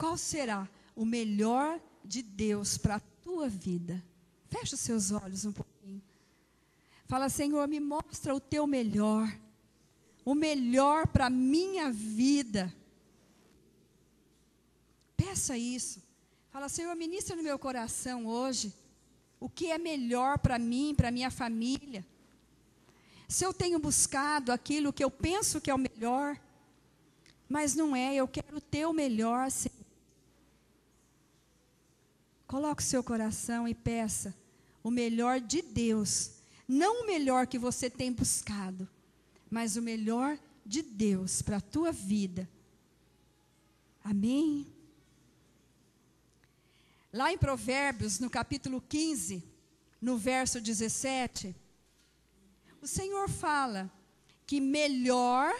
Qual será o melhor de Deus para a tua vida? Fecha os seus olhos um pouquinho. Fala, Senhor, me mostra o teu melhor. O melhor para a minha vida. Peça isso. Fala, Senhor, ministra no meu coração hoje o que é melhor para mim, para a minha família. Se eu tenho buscado aquilo que eu penso que é o melhor, mas não é, eu quero o teu melhor, Senhor. Coloque o seu coração e peça o melhor de Deus. Não o melhor que você tem buscado, mas o melhor de Deus para a tua vida. Amém? Lá em Provérbios, no capítulo 15, no verso 17, o Senhor fala que melhor,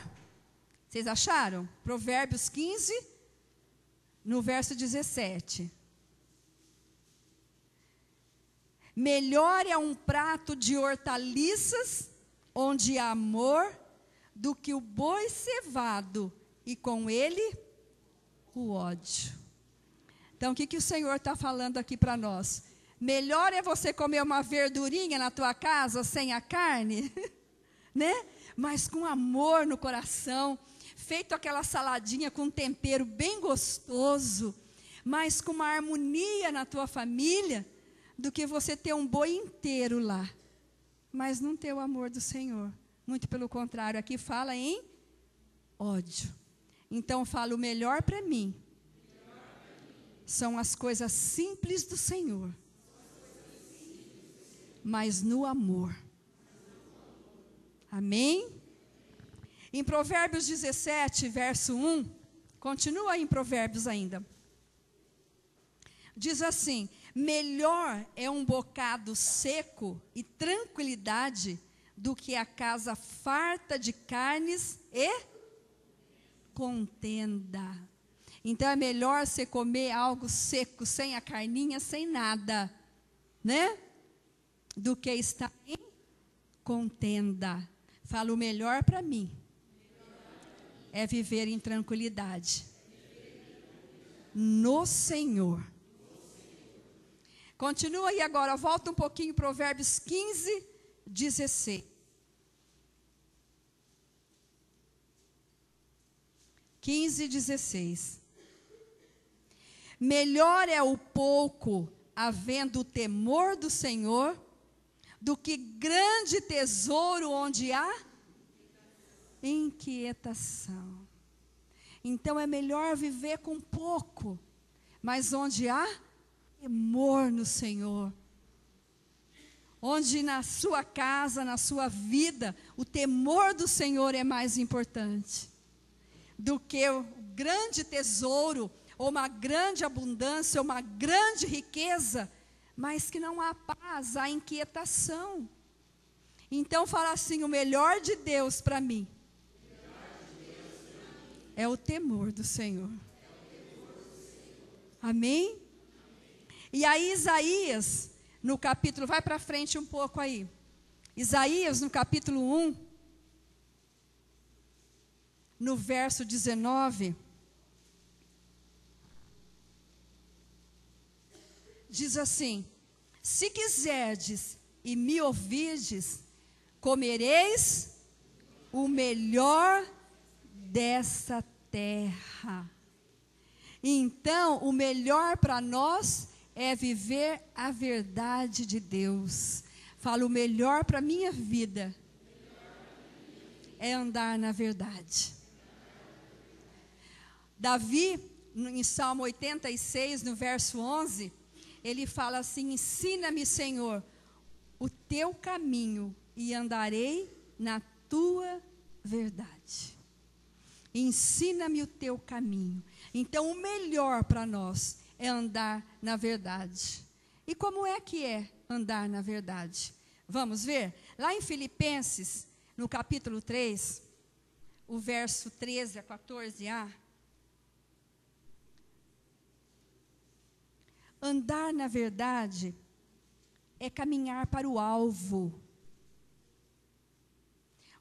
vocês acharam? Provérbios 15, no verso 17. Melhor é um prato de hortaliças, onde há amor, do que o boi cevado, e com ele o ódio. Então, o que o Senhor está falando aqui para nós? Melhor é você comer uma verdurinha na tua casa, sem a carne, né? Mas com amor no coração, feito aquela saladinha com um tempero bem gostoso, mas com uma harmonia na tua família, do que você ter um boi inteiro lá, mas não ter o amor do Senhor. Muito pelo contrário, aqui fala em ódio. Então, fala, o melhor para mim são as coisas simples do Senhor, mas no amor. Amém? Em Provérbios 17, verso 1, continua em Provérbios ainda. Diz assim: melhor é um bocado seco e tranquilidade do que a casa farta de carnes e contenda. Então é melhor você comer algo seco, sem a carninha, sem nada, né? Do que estar em contenda. Fala, o melhor para mim é viver em tranquilidade no Senhor. Continua aí agora, volta um pouquinho, Provérbios 15, 16. 15, 16. Melhor é o pouco, havendo o temor do Senhor, do que grande tesouro onde há inquietação. Então é melhor viver com pouco, mas onde há temor no Senhor. Onde na sua casa, na sua vida, o temor do Senhor é mais importante do que o grande tesouro, ou uma grande abundância, ou uma grande riqueza, mas que não há paz, há inquietação. Então fala assim, o melhor de Deus para mim é o temor do Senhor. Amém? E aí Isaías, no capítulo, vai para frente um pouco aí. Isaías, no capítulo 1, no verso 19, diz assim: se quiserdes e me ouvirdes, comereis o melhor dessa terra. Então, o melhor para nós é viver a verdade de Deus. Fala, o melhor para a minha vida é andar na verdade. Davi, em Salmo 86, no verso 11, ele fala assim: ensina-me, Senhor, o teu caminho e andarei na tua verdade. Ensina-me o teu caminho. Então, o melhor para nós é andar na verdade. E como é que é andar na verdade? Vamos ver? Lá em Filipenses, no capítulo 3, o verso 13 a 14a. Andar na verdade é caminhar para o alvo.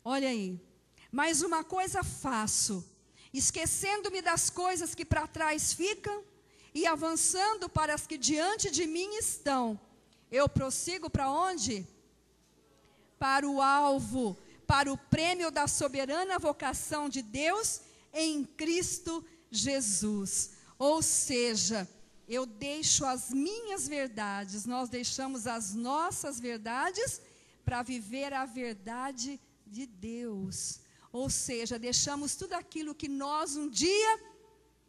Olha aí. Mas uma coisa faço, esquecendo-me das coisas que para trás ficam e avançando para as que diante de mim estão, eu prossigo para onde? Para o alvo, para o prêmio da soberana vocação de Deus em Cristo Jesus. Ou seja, eu deixo as minhas verdades, nós deixamos as nossas verdades para viver a verdade de Deus. Ou seja, deixamos tudo aquilo que nós um dia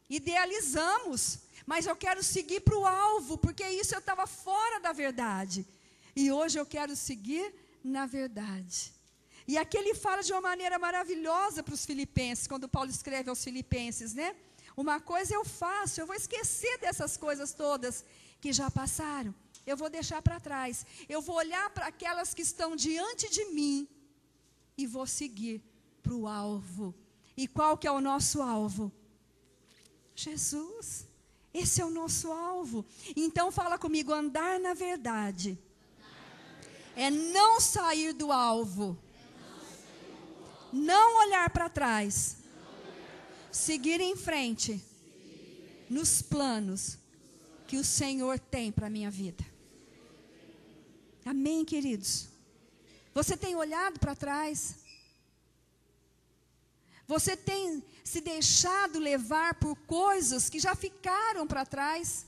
idealizamos, mas eu quero seguir para o alvo, porque isso eu estava fora da verdade. E hoje eu quero seguir na verdade. E aqui ele fala de uma maneira maravilhosa para os filipenses, quando Paulo escreve aos filipenses, né? Uma coisa eu faço, eu vou esquecer dessas coisas todas que já passaram. Eu vou deixar para trás. Eu vou olhar para aquelas que estão diante de mim e vou seguir para o alvo. E qual que é o nosso alvo? Jesus. Esse é o nosso alvo. Então fala comigo, andar na verdade é não sair do alvo, não olhar para trás, seguir em frente nos planos que o Senhor tem para a minha vida. Amém, queridos? Você tem olhado para trás? Você tem se deixado levar por coisas que já ficaram para trás?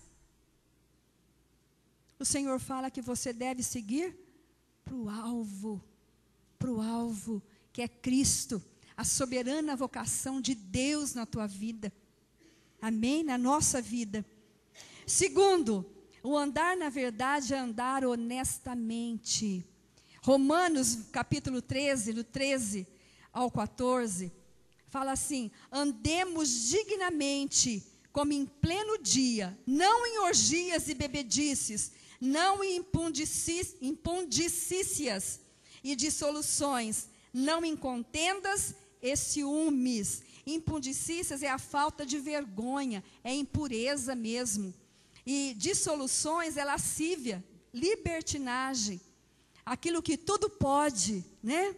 O Senhor fala que você deve seguir para o alvo, que é Cristo, a soberana vocação de Deus na tua vida. Amém? Na nossa vida. Segundo, o andar na verdade é andar honestamente. Romanos capítulo 13, do 13 ao 14, fala assim: andemos dignamente, como em pleno dia, não em orgias e bebedices, não em impundicícias e dissoluções, não em contendas e ciúmes. Impundicícias é a falta de vergonha, é impureza mesmo. E dissoluções é lascívia, libertinagem. Aquilo que tudo pode, né?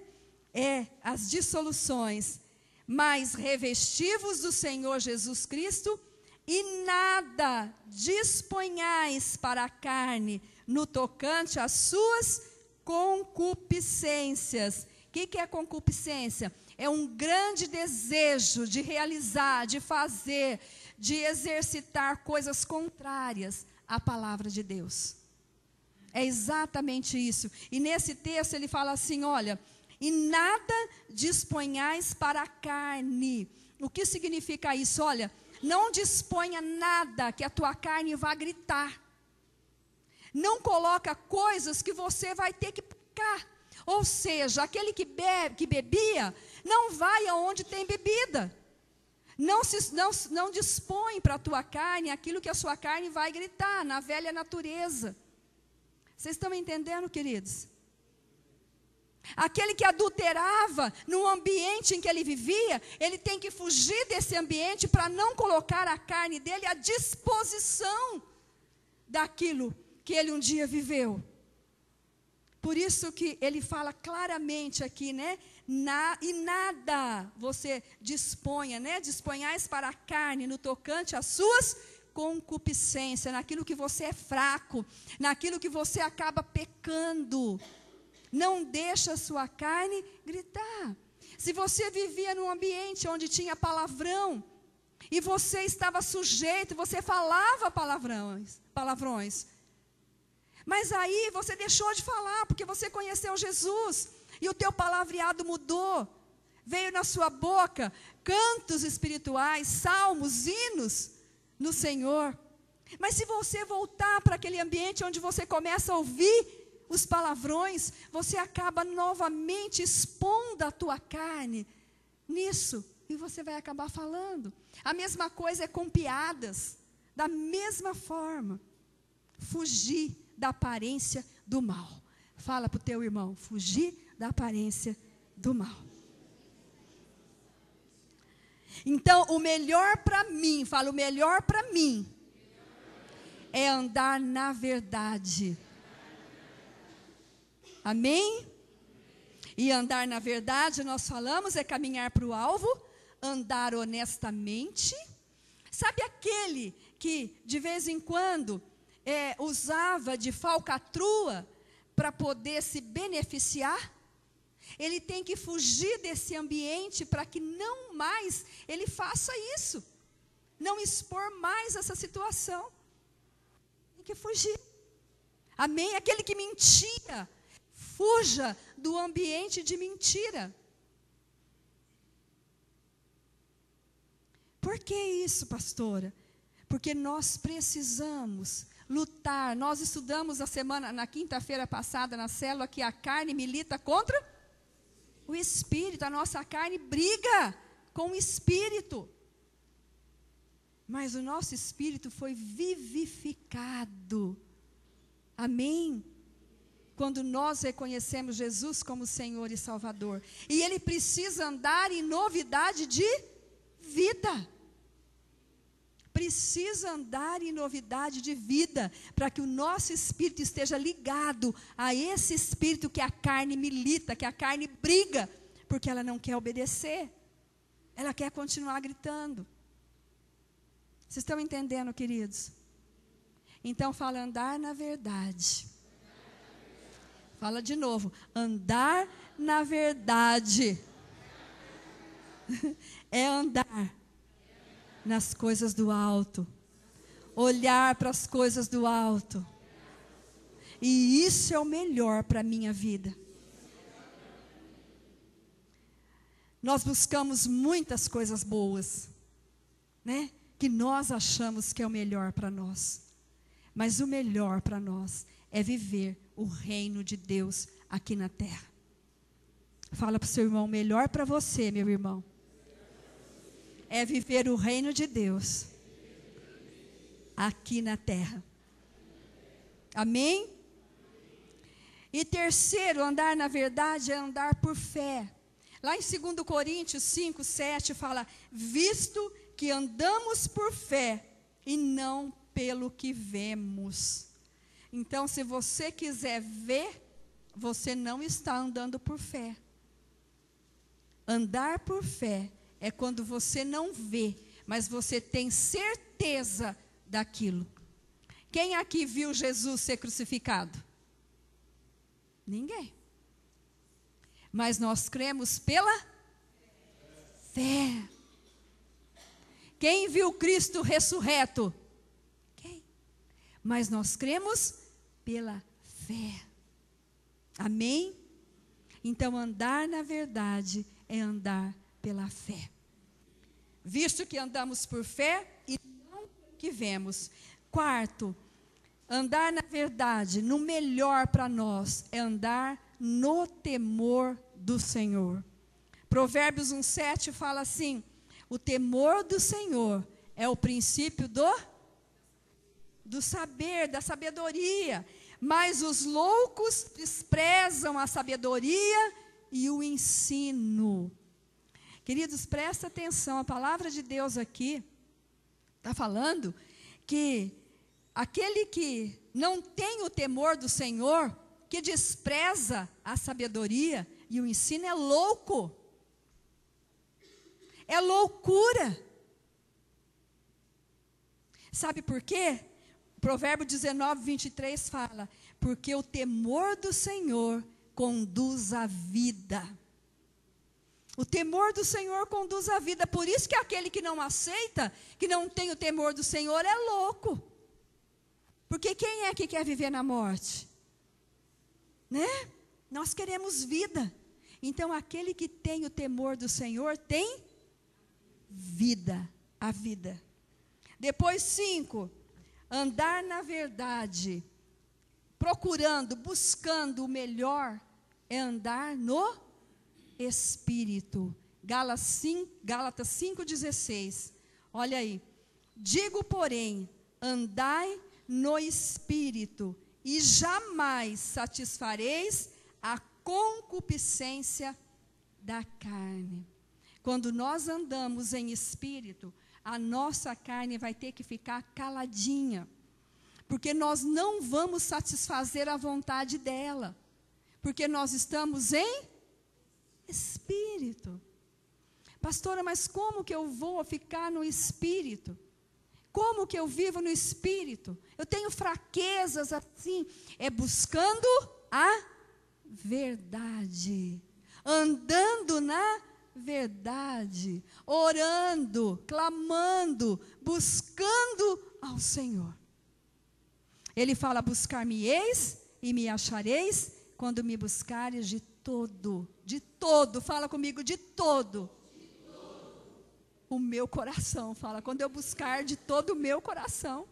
É as dissoluções. Mas revestivos do Senhor Jesus Cristo, e nada disponhais para a carne no tocante às suas concupiscências. O que é concupiscência? É um grande desejo de realizar, de fazer, de exercitar coisas contrárias à palavra de Deus. É exatamente isso. E nesse texto ele fala assim, olha, e nada disponhais para a carne. O que significa isso? Olha, não disponha nada que a tua carne vá gritar. Não coloca coisas que você vai ter que ficar. Ou seja, aquele que bebia, não vai aonde tem bebida. Não dispõe para a tua carne aquilo que a sua carne vai gritar, na velha natureza. Vocês estão entendendo, queridos? Aquele que adulterava no ambiente em que ele vivia, ele tem que fugir desse ambiente para não colocar a carne dele à disposição daquilo que ele um dia viveu. Por isso que ele fala claramente aqui, né? E nada você disponha, né? Disponhais para a carne no tocante às suas concupiscências, naquilo que você é fraco, naquilo que você acaba pecando. Não deixa a sua carne gritar. Se você vivia num ambiente onde tinha palavrão, e você estava sujeito, você falava palavrões. Mas aí você deixou de falar, porque você conheceu Jesus, e o teu palavreado mudou. Veio na sua boca cantos espirituais, salmos, hinos no Senhor. Mas se você voltar para aquele ambiente onde você começa a ouvir os palavrões, você acaba novamente expondo a tua carne nisso, e você vai acabar falando. A mesma coisa é com piadas, da mesma forma. Fugir da aparência do mal. Fala para o teu irmão, fugir da aparência do mal. Então, o melhor para mim, fala, o melhor para mim é andar na verdade. Amém? E andar na verdade, nós falamos, é caminhar para o alvo, andar honestamente. Sabe aquele que de vez em quando usava de falcatrua para poder se beneficiar, ele tem que fugir desse ambiente para que não mais ele faça isso, não expor mais essa situação. Tem que fugir. Amém? Aquele que mentia, fuja do ambiente de mentira. Por que isso, pastora? Porque nós precisamos lutar. Nós estudamos na quinta-feira passada na célula que a carne milita contra o espírito. A nossa carne briga com o espírito. Mas o nosso espírito foi vivificado. Amém? Quando nós reconhecemos Jesus como Senhor e Salvador. E Ele precisa andar em novidade de vida. Precisa andar em novidade de vida, para que o nosso espírito esteja ligado a esse espírito que a carne milita, que a carne briga, porque ela não quer obedecer, ela quer continuar gritando. Vocês estão entendendo, queridos? Então fala andar na verdade. Fala de novo, andar na verdade. É andar nas coisas do alto, olhar para as coisas do alto, e isso é o melhor para a minha vida. Nós buscamos muitas coisas boas, né? Que nós achamos que é o melhor para nós, mas o melhor para nós é viver o reino de Deus aqui na terra. Fala para o seu irmão, o melhor para você, meu irmão, é viver o reino de Deus aqui na terra. Amém? E terceiro, andar na verdade é andar por fé. Lá em 2 Coríntios 5, 7 fala, visto que andamos por fé e não pelo que vemos. Então, se você quiser ver, você não está andando por fé. Andar por fé é quando você não vê, mas você tem certeza daquilo. Quem aqui viu Jesus ser crucificado? Ninguém. Mas nós cremos pela fé. Quem viu Cristo ressurreto? Quem? Mas nós cremos pela fé. Amém? Então andar na verdade é andar pela fé. Visto que andamos por fé e não que vemos. Quarto, andar na verdade, no melhor para nós, é andar no temor do Senhor. Provérbios 1:7 fala assim, o temor do Senhor é o princípio do saber, da sabedoria, mas os loucos desprezam a sabedoria e o ensino. Queridos, presta atenção, a palavra de Deus aqui está falando que aquele que não tem o temor do Senhor, que despreza a sabedoria e o ensino, é louco. É loucura. Sabe por quê? O Provérbio 19:23 fala, porque o temor do Senhor conduz à vida. O temor do Senhor conduz à vida. Por isso que aquele que não aceita, que não tem o temor do Senhor, é louco. Porque quem é que quer viver na morte? Né? Nós queremos vida. Então aquele que tem o temor do Senhor tem vida, a vida. Depois 5, andar na verdade, procurando, buscando o melhor, é andar no Espírito. Gálatas 5:16. Olha aí. Digo, porém, andai no Espírito, e jamais satisfareis a concupiscência da carne. Quando nós andamos em Espírito, a nossa carne vai ter que ficar caladinha, porque nós não vamos satisfazer a vontade dela, porque nós estamos em Espírito. Pastora, mas como que eu vou ficar no Espírito? Como que eu vivo no Espírito? Eu tenho fraquezas assim. É buscando a verdade. Andando na verdade. Orando, clamando, buscando ao Senhor. Ele fala, buscar-me-eis e me achareis quando me buscares de todo, fala comigo, de todo. O meu coração, fala, quando eu buscar de todo o meu coração.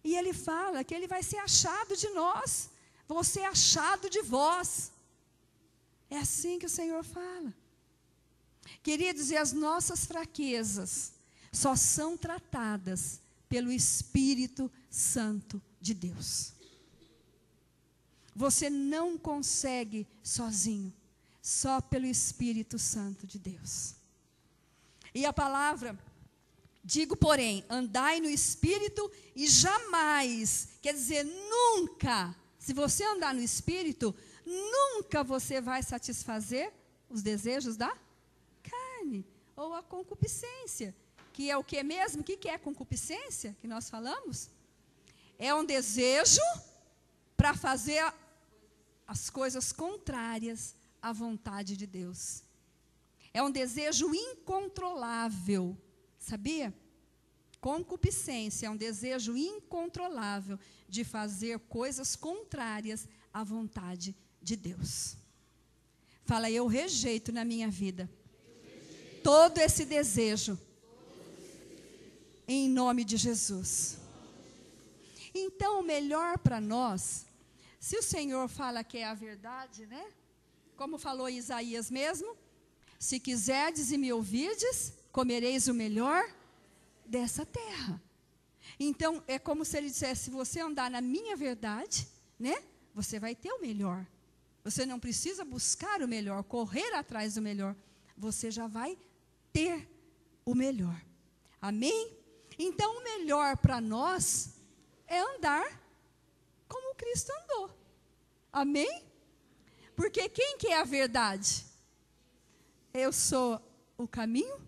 E ele fala que ele vai ser achado de nós, vou ser achado de vós. É assim que o Senhor fala. Queridos, e as nossas fraquezas só são tratadas pelo Espírito Santo de Deus. Você não consegue sozinho, só pelo Espírito Santo de Deus. E a palavra, digo porém, andai no Espírito e jamais, quer dizer, nunca, se você andar no Espírito, nunca você vai satisfazer os desejos da carne, ou a concupiscência, que é o que mesmo? O que é concupiscência, que nós falamos? É um desejo para fazer as coisas contrárias à vontade de Deus. É um desejo incontrolável, sabia? Concupiscência é um desejo incontrolável de fazer coisas contrárias à vontade de Deus. Fala, eu rejeito na minha vida todo esse desejo, em nome de Jesus. Então, o melhor para nós, se o Senhor fala que é a verdade, né? Como falou Isaías mesmo, se quiserdes e me ouvirdes, comereis o melhor dessa terra. Então, é como se ele dissesse, se você andar na minha verdade, né? Você vai ter o melhor. Você não precisa buscar o melhor, correr atrás do melhor. Você já vai ter o melhor. Amém? Então, o melhor para nós é andar como Cristo andou. Amém? Porque quem que é a verdade? Eu sou o caminho,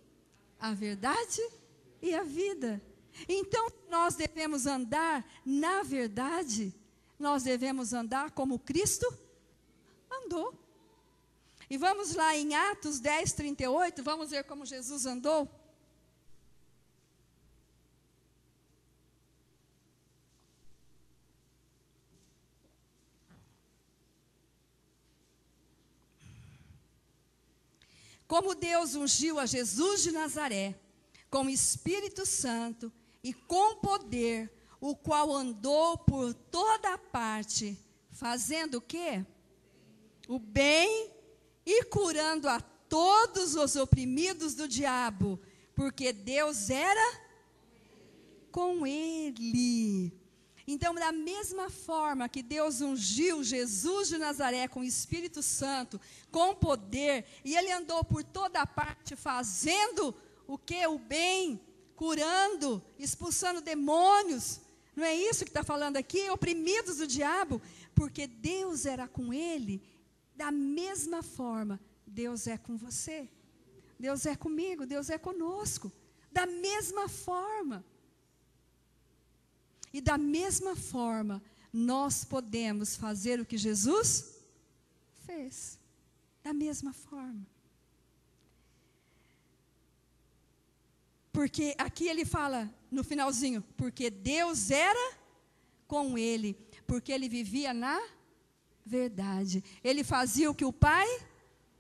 a verdade e a vida. Então, nós devemos andar na verdade, nós devemos andar como Cristo andou. E vamos lá em Atos 10, 38, vamos ver como Jesus andou. Como Deus ungiu a Jesus de Nazaré, com o Espírito Santo e com poder, o qual andou por toda parte, fazendo o quê? O bem e curando a todos os oprimidos do diabo, porque Deus era com ele. Então, da mesma forma que Deus ungiu Jesus de Nazaré com o Espírito Santo, com poder, e ele andou por toda parte fazendo o que? O bem, curando, expulsando demônios. Não é isso que está falando aqui? Oprimidos do diabo, porque Deus era com ele. Da mesma forma, Deus é com você. Deus é comigo, Deus é conosco. Da mesma forma. E da mesma forma, nós podemos fazer o que Jesus fez. Da mesma forma. Porque aqui ele fala no finalzinho, porque Deus era com ele, porque ele vivia na verdade. Ele fazia o que o Pai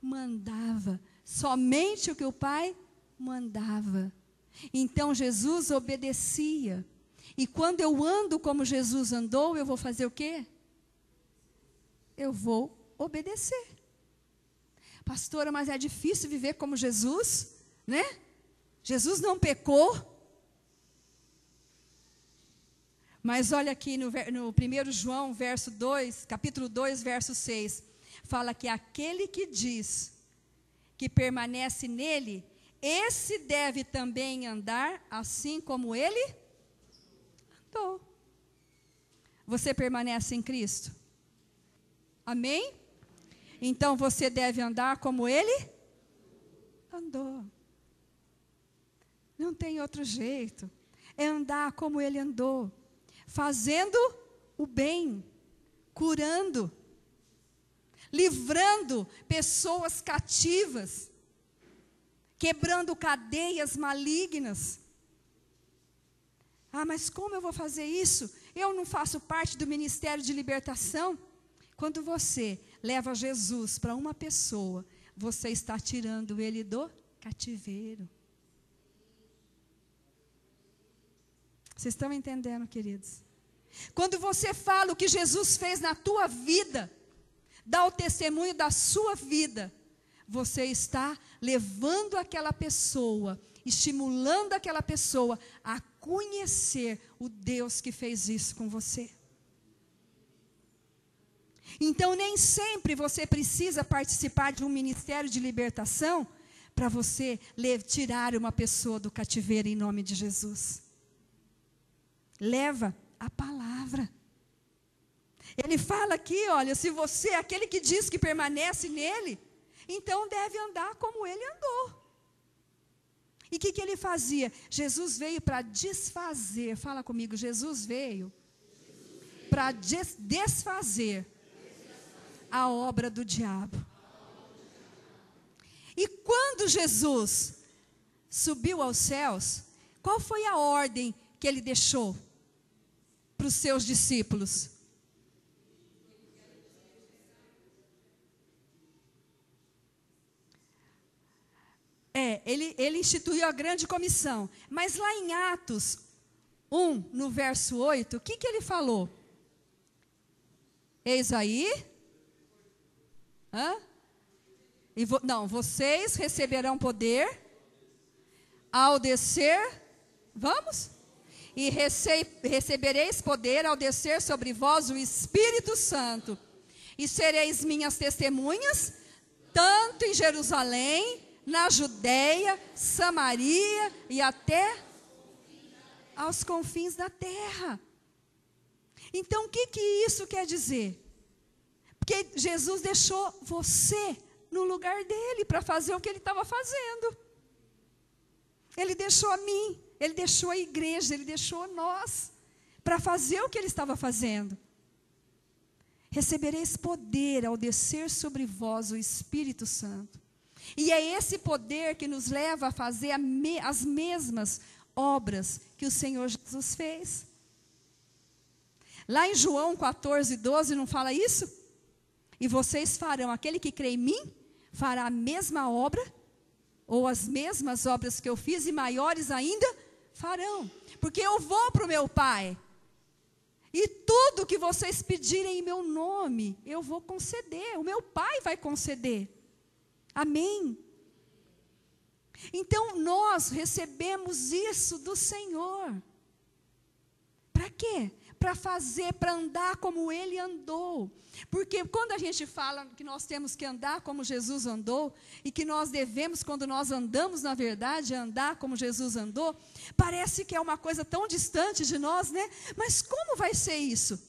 mandava, somente o que o Pai mandava. Então Jesus obedecia. E quando eu ando como Jesus andou, eu vou fazer o quê? Eu vou obedecer. Pastora, mas é difícil viver como Jesus, né? Jesus não pecou. Mas olha aqui no 1 João, verso 2, capítulo 2, verso 6. Fala que aquele que diz que permanece nele, esse deve também andar assim como ele andou. Você permanece em Cristo? Amém? Então você deve andar como ele andou. Não tem outro jeito. É andar como ele andou, fazendo o bem, curando, livrando pessoas cativas, quebrando cadeias malignas. Ah, mas como eu vou fazer isso? Eu não faço parte do ministério de libertação. Quando você leva Jesus para uma pessoa, você está tirando ele do cativeiro. Vocês estão entendendo, queridos? Quando você fala o que Jesus fez na tua vida, dá o testemunho da sua vida, você está levando aquela pessoa, estimulando aquela pessoa a conhecer o Deus que fez isso com você. Então, nem sempre você precisa participar de um ministério de libertação para você tirar uma pessoa do cativeiro em nome de Jesus. Leva a palavra. Ele fala aqui, olha, se você é aquele que diz que permanece nele, então deve andar como ele andou. E o que ele fazia? Jesus veio para desfazer, fala comigo, Jesus veio para desfazer a obra do diabo. E quando Jesus subiu aos céus, qual foi a ordem que ele deixou para os seus discípulos? Ele instituiu a grande comissão. Mas lá em Atos 1, no verso 8, o que ele falou? Eis aí. Vocês receberão poder ao descer. Vamos? E recebereis poder ao descer sobre vós o Espírito Santo. E sereis minhas testemunhas, tanto em Jerusalém, na Judeia, Samaria e até aos confins da terra. Então, o que isso quer dizer? Porque Jesus deixou você no lugar dele para fazer o que ele estava fazendo. Ele deixou a mim, ele deixou a igreja, ele deixou nós para fazer o que ele estava fazendo. Recebereis poder ao descer sobre vós o Espírito Santo. E é esse poder que nos leva a fazer as mesmas obras que o Senhor Jesus fez. Lá em João 14, 12, não fala isso? E vocês farão, aquele que crê em mim, fará a mesma obra, ou as mesmas obras que eu fiz, e maiores ainda farão. Porque eu vou para o meu Pai, e tudo que vocês pedirem em meu nome, eu vou conceder, o meu Pai vai conceder. Amém? Então nós recebemos isso do Senhor. Para quê? Para fazer, para andar como ele andou. Porque quando a gente fala que nós temos que andar como Jesus andou, e que nós devemos, quando nós andamos na verdade, andar como Jesus andou, parece que é uma coisa tão distante de nós, né? Mas como vai ser isso?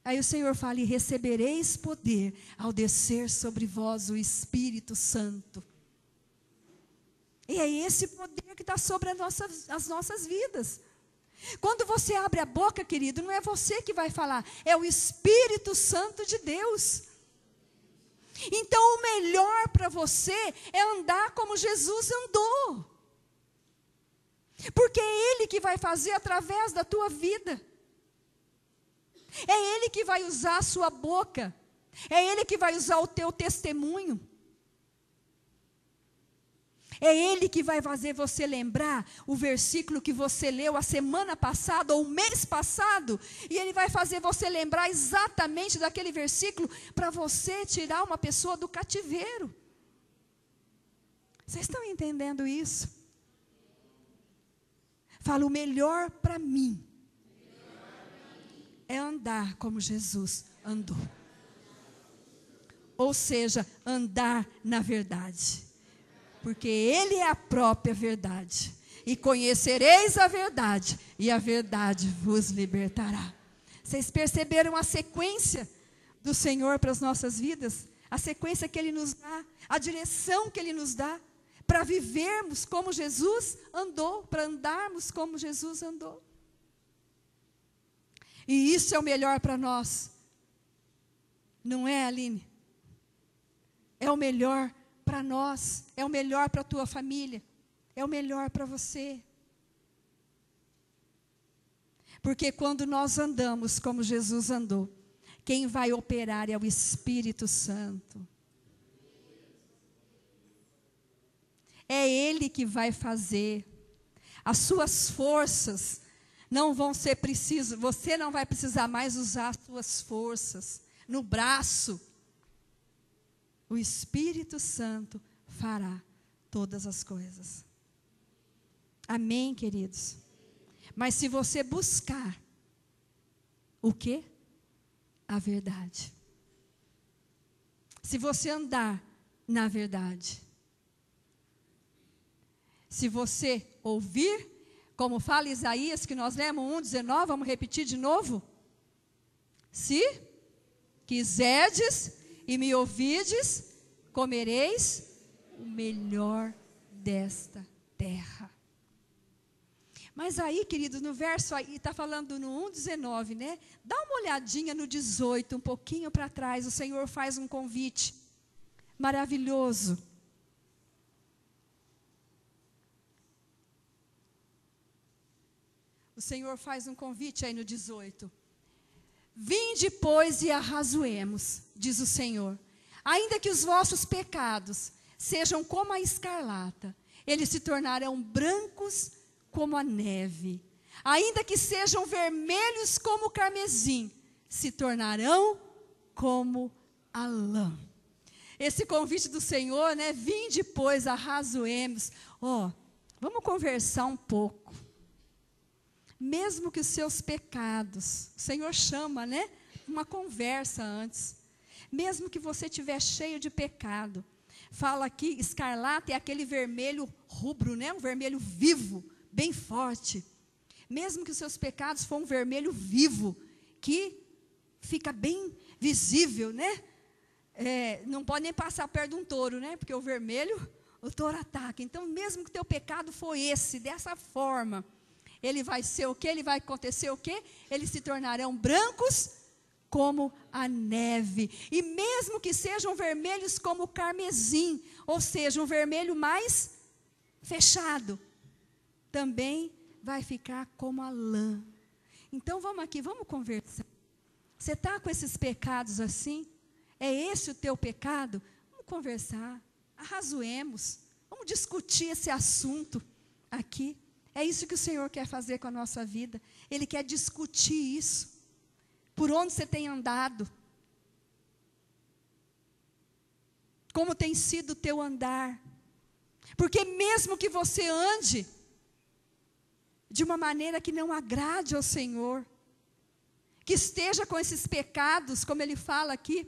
Aí o Senhor fala, e recebereis poder ao descer sobre vós o Espírito Santo. E é esse poder que está sobre as nossas vidas. Quando você abre a boca, querido, não é você que vai falar, é o Espírito Santo de Deus. Então o melhor para você é andar como Jesus andou. Porque é Ele que vai fazer através da tua vida. É Ele que vai usar a sua boca. É Ele que vai usar o teu testemunho. É Ele que vai fazer você lembrar o versículo que você leu a semana passada ou o mês passado. E Ele vai fazer você lembrar exatamente daquele versículo para você tirar uma pessoa do cativeiro. Vocês estão entendendo isso? Fala, o melhor para mim é andar como Jesus andou. Ou seja, andar na verdade. Porque Ele é a própria verdade. E conhecereis a verdade, e a verdade vos libertará. Vocês perceberam a sequência do Senhor para as nossas vidas? A sequência que Ele nos dá, a direção que Ele nos dá, para vivermos como Jesus andou, para andarmos como Jesus andou. E isso é o melhor para nós. Não é, Aline? É o melhor para nós, é o melhor para a tua família, é o melhor para você. Porque quando nós andamos como Jesus andou, quem vai operar é o Espírito Santo. É Ele que vai fazer. As suas forças não vão ser precisas, você não vai precisar mais usar as suas forças no braço. O Espírito Santo fará todas as coisas. Amém, queridos? Mas se você buscar o quê? A verdade. Se você andar na verdade. Se você ouvir, como fala Isaías, que nós lemos 1:19, vamos repetir de novo? Se quiserdes e me ouvides, comereis o melhor desta terra. Mas aí, queridos, no verso aí, está falando no 1:19, né? Dá uma olhadinha no 18, um pouquinho para trás, o Senhor faz um convite maravilhoso. O Senhor faz um convite aí no 18. Vinde, pois, e arrazoemos, diz o Senhor. Ainda que os vossos pecados sejam como a escarlata, eles se tornarão brancos como a neve. Ainda que sejam vermelhos como o carmesim, se tornarão como a lã. Esse convite do Senhor, né? Vinde, pois, arrazoemos. Vamos conversar um pouco. Mesmo que os seus pecados, o Senhor chama, né? Uma conversa antes. Mesmo que você estiver cheio de pecado. Fala aqui, escarlata é aquele vermelho rubro, né? Um vermelho vivo, bem forte. Mesmo que os seus pecados for um vermelho vivo, que fica bem visível, né? Não pode nem passar perto de um touro, né? Porque o vermelho, o touro ataca. Então, mesmo que o teu pecado for dessa forma, ele vai ser o quê? Ele vai acontecer o quê? Eles se tornarão brancos como a neve. E mesmo que sejam vermelhos como o carmesim, ou seja, um vermelho mais fechado, também vai ficar como a lã. Então vamos aqui, vamos conversar. Você está com esses pecados assim? É esse o teu pecado? Vamos conversar, arrazoemos, vamos discutir esse assunto aqui. É isso que o Senhor quer fazer com a nossa vida. Ele quer discutir isso. Por onde você tem andado? Como tem sido o teu andar? Porque mesmo que você ande de uma maneira que não agrade ao Senhor, que esteja com esses pecados, como ele fala aqui,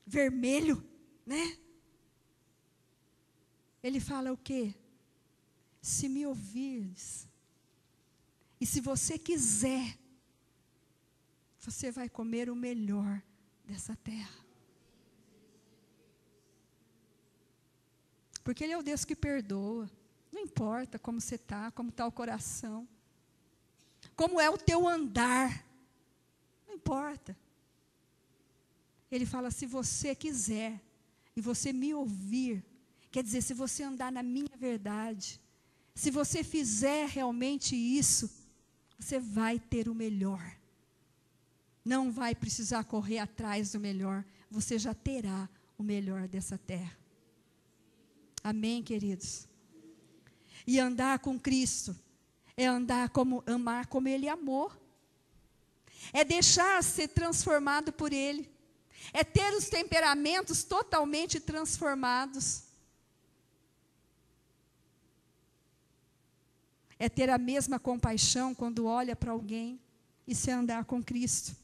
vermelho, né? Ele fala o quê? Se me ouvires, e se você quiser, você vai comer o melhor dessa terra. Porque Ele é o Deus que perdoa. Não importa como você está, como está o coração, como é o teu andar, não importa. Ele fala, se você quiser, e você me ouvir, quer dizer, se você andar na minha verdade, se você fizer realmente isso, você vai ter o melhor. Não vai precisar correr atrás do melhor, você já terá o melhor dessa terra. Amém, queridos? E andar com Cristo é amar como Ele amou. É deixar ser transformado por Ele. É ter os temperamentos totalmente transformados. É ter a mesma compaixão quando olha para alguém. Isso é andar com Cristo.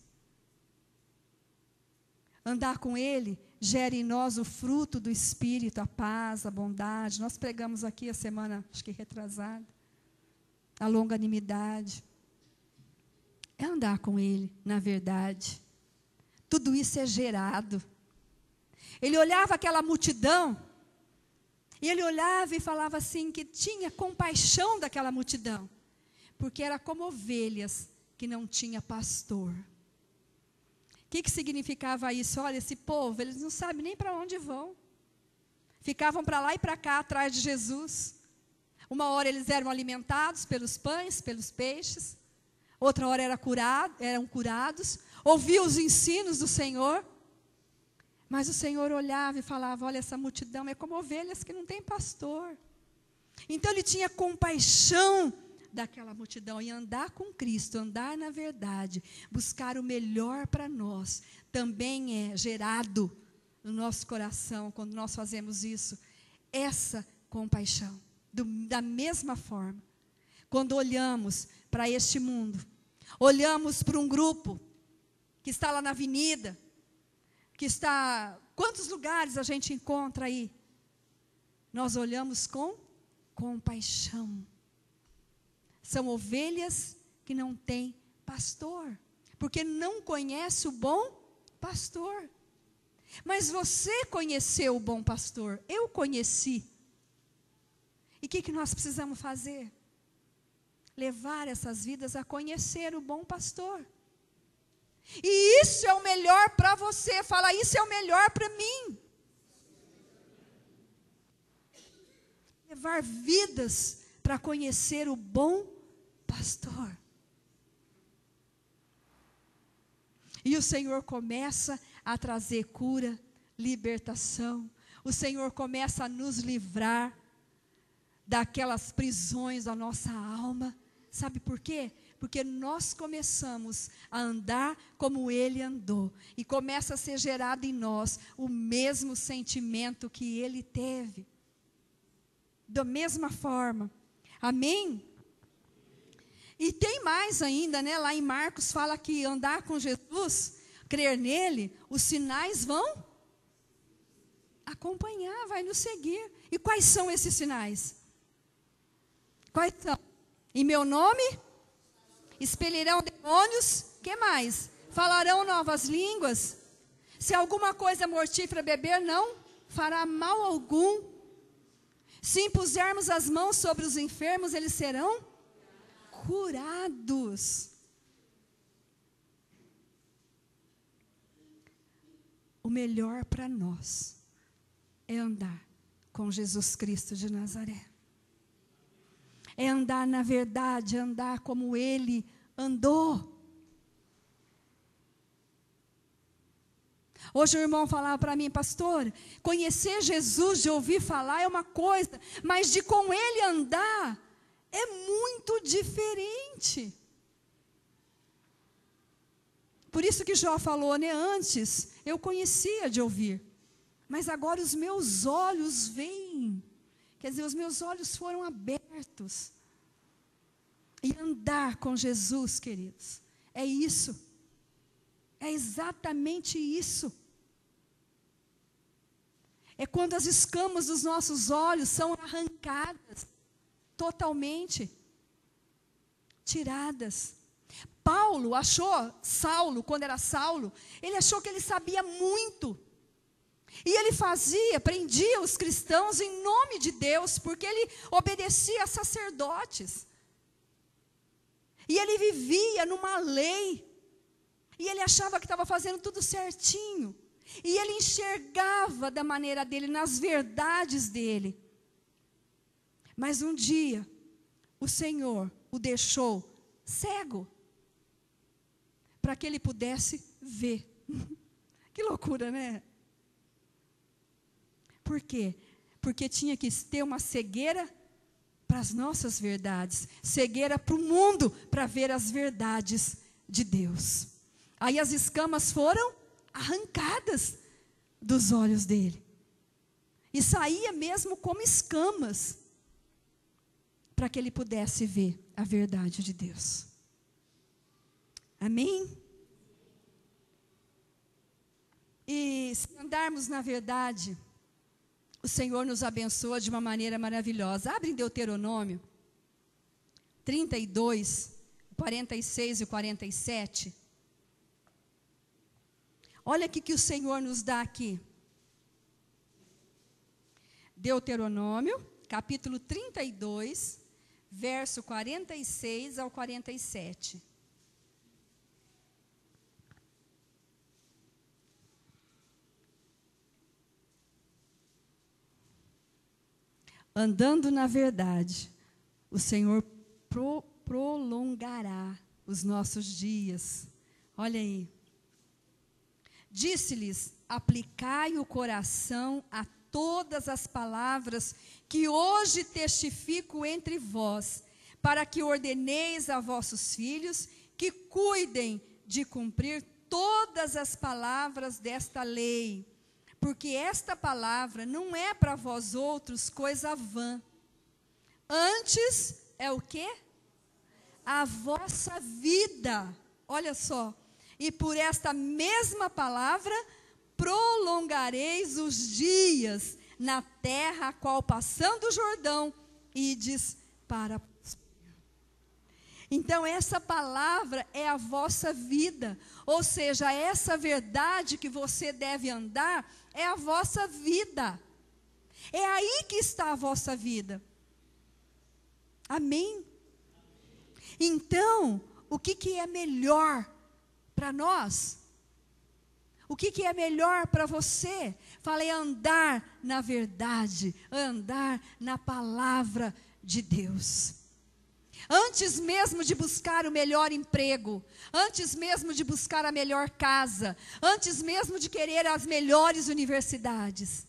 Andar com Ele gera em nós o fruto do Espírito, a paz, a bondade. Nós pregamos aqui a semana, acho que retrasada, a longanimidade. É andar com Ele, na verdade. Tudo isso é gerado. Ele olhava aquela multidão, E ele olhava e falava assim, que tinha compaixão daquela multidão, porque era como ovelhas que não tinha pastor. O que significava isso? Olha, esse povo, eles não sabem nem para onde vão. Ficavam para lá e para cá, atrás de Jesus. Uma hora eles eram alimentados pelos pães, pelos peixes. Outra hora eram curados. Ouviam os ensinos do Senhor. Mas o Senhor olhava e falava, olha, essa multidão é como ovelhas que não tem pastor. Então ele tinha compaixão daquela multidão. E andar com Cristo, andar na verdade, buscar o melhor para nós, também é gerado no nosso coração, quando nós fazemos isso, essa compaixão. Da mesma forma, quando olhamos para este mundo, olhamos para um grupo que está lá na avenida, que está... Quantos lugares a gente encontra aí? Nós olhamos com compaixão. São ovelhas que não têm pastor, porque não conhece o bom pastor. Mas você conheceu o bom pastor, eu conheci. E o que nós precisamos fazer? Levar essas vidas a conhecer o bom pastor. E isso é o melhor para você. Fala, isso é o melhor para mim. Levar vidas para conhecer o bom pastor. E o Senhor começa a trazer cura, libertação. O Senhor começa a nos livrar daquelas prisões da nossa alma. Sabe por quê? Porque nós começamos a andar como Ele andou. E começa a ser gerado em nós o mesmo sentimento que Ele teve. Da mesma forma. Amém? E tem mais ainda, né? Lá em Marcos fala que andar com Jesus, crer nele, os sinais vão acompanhar, vai nos seguir. E quais são esses sinais? Quais são? Em meu nome, expelirão demônios, que mais? Falarão novas línguas. Se alguma coisa mortífera beber, não fará mal algum. Se impusermos as mãos sobre os enfermos, eles serão curados. O melhor para nós é andar com Jesus Cristo de Nazaré. É andar na verdade, andar como Ele andou. Hoje o irmão falava para mim, pastor, conhecer Jesus, de ouvir falar é uma coisa, mas de com Ele andar é muito diferente. Por isso que Jó falou, né, antes eu conhecia de ouvir, mas agora os meus olhos veem. Quer dizer, os meus olhos foram abertos. E andar com Jesus, queridos, é isso. É exatamente isso. É quando as escamas dos nossos olhos são arrancadas, totalmente tiradas. Saulo, quando era Saulo, ele achou que ele sabia muito. E ele prendia os cristãos em nome de Deus, porque ele obedecia a sacerdotes. E ele vivia numa lei. E ele achava que estava fazendo tudo certinho. E ele enxergava da maneira dele, nas verdades dele. Mas um dia, o Senhor o deixou cego, para que ele pudesse ver. Que loucura, né? Por quê? Porque tinha que ter uma cegueira para as nossas verdades, cegueira para o mundo, para ver as verdades de Deus. Aí as escamas foram arrancadas dos olhos dele. E saía mesmo como escamas, para que ele pudesse ver a verdade de Deus. Amém? E se andarmos na verdade, o Senhor nos abençoa de uma maneira maravilhosa. Abre em Deuteronômio 32, 46 e 47. Olha o que o Senhor nos dá aqui. Deuteronômio, capítulo 32, verso 46 ao 47. Andando na verdade, o Senhor prolongará os nossos dias. Olha aí. Disse-lhes: aplicai o coração a todas as palavras que hoje testifico entre vós, para que ordeneis a vossos filhos que cuidem de cumprir todas as palavras desta lei. Porque esta palavra não é para vós outros coisa vã. Antes é o quê? A vossa vida. Olha só. E por esta mesma palavra prolongareis os dias na terra a qual passando o Jordão ides para. Então essa palavra é a vossa vida, ou seja, essa verdade que você deve andar é a vossa vida. É aí que está a vossa vida. Amém? Então, o que é melhor para nós? O que é melhor para você? Falei andar na verdade, andar na palavra de Deus. Antes mesmo de buscar o melhor emprego, antes mesmo de buscar a melhor casa, antes mesmo de querer as melhores universidades,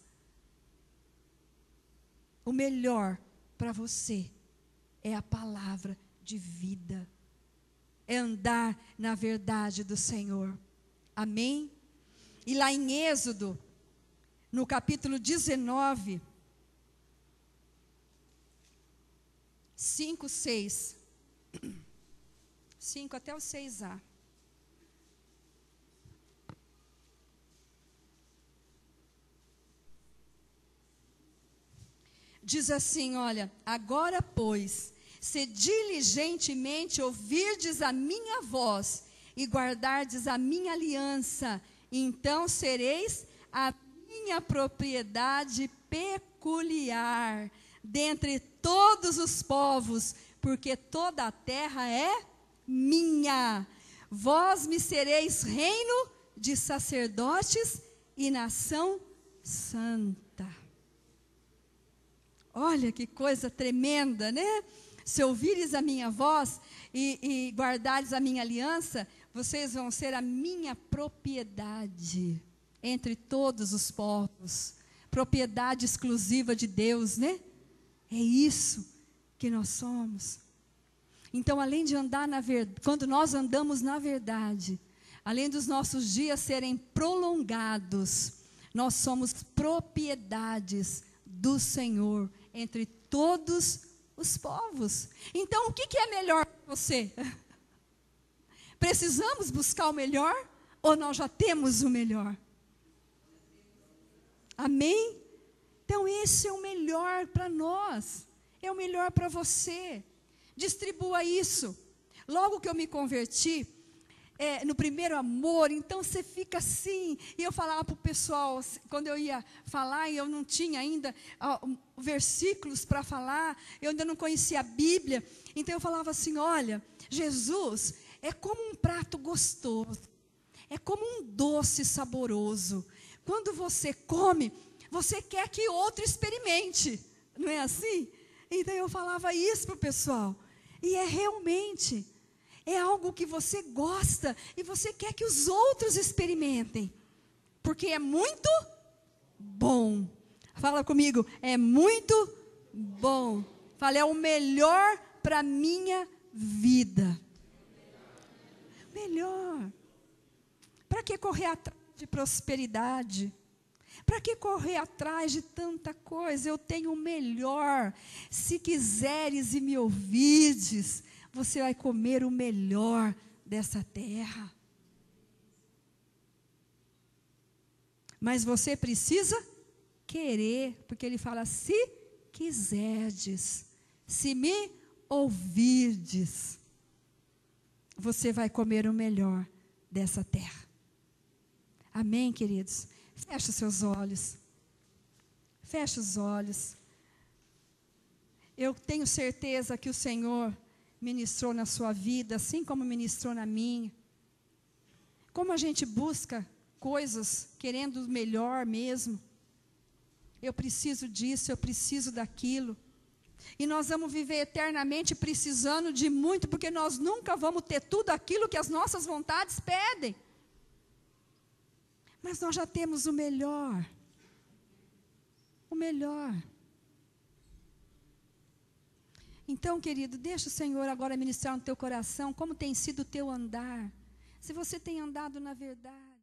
o melhor para você é a palavra de vida, é andar na verdade do Senhor. Amém? E lá em Êxodo, no capítulo 19, 5, 6. 5 até o 6a. Diz assim, olha: agora, pois, se diligentemente ouvirdes a minha voz e guardardes a minha aliança, então sereis a minha propriedade peculiar dentre todos os povos, porque toda a terra é minha. Vós me sereis reino de sacerdotes e nação santa. Olha que coisa tremenda, né? Se ouvires a minha voz e guardares a minha aliança, vocês vão ser a minha propriedade entre todos os povos. Propriedade exclusiva de Deus, né? É isso que nós somos. Então, além de andar na verdade, quando nós andamos na verdade, além dos nossos dias serem prolongados, nós somos propriedades do Senhor entre todos os povos. Então, o que é melhor para você? Precisamos buscar o melhor ou nós já temos o melhor? Amém? Então, esse é o melhor para nós, é o melhor para você. Distribua isso. Logo que eu me converti, no primeiro amor, então você fica assim. E eu falava para o pessoal, quando eu ia falar, e eu não tinha ainda versículos para falar, eu ainda não conhecia a Bíblia. Então eu falava assim: olha, Jesus é como um prato gostoso, é como um doce saboroso. Quando você come, você quer que outro experimente, não é assim? Então eu falava isso para o pessoal, e realmente, é algo que você gosta, e você quer que os outros experimentem, porque é muito bom. Fala comigo, é muito bom. Fala, é o melhor para a minha vida. Melhor. Para que correr atrás de prosperidade? Para que correr atrás de tanta coisa? Eu tenho o melhor. Se quiseres e me ouvides, você vai comer o melhor dessa terra. Mas você precisa querer, porque ele fala: se quiserdes, se me ouvirdes, você vai comer o melhor dessa terra. Amém, queridos? Feche seus olhos. Feche os olhos. Eu tenho certeza que o Senhor ministrou na sua vida, assim como ministrou na minha. Como a gente busca coisas querendo o melhor mesmo. Eu preciso disso, eu preciso daquilo. E nós vamos viver eternamente precisando de muito, porque nós nunca vamos ter tudo aquilo que as nossas vontades pedem. Mas nós já temos o melhor. O melhor. Então, querido, deixa o Senhor agora ministrar no teu coração como tem sido o teu andar. Se você tem andado na verdade.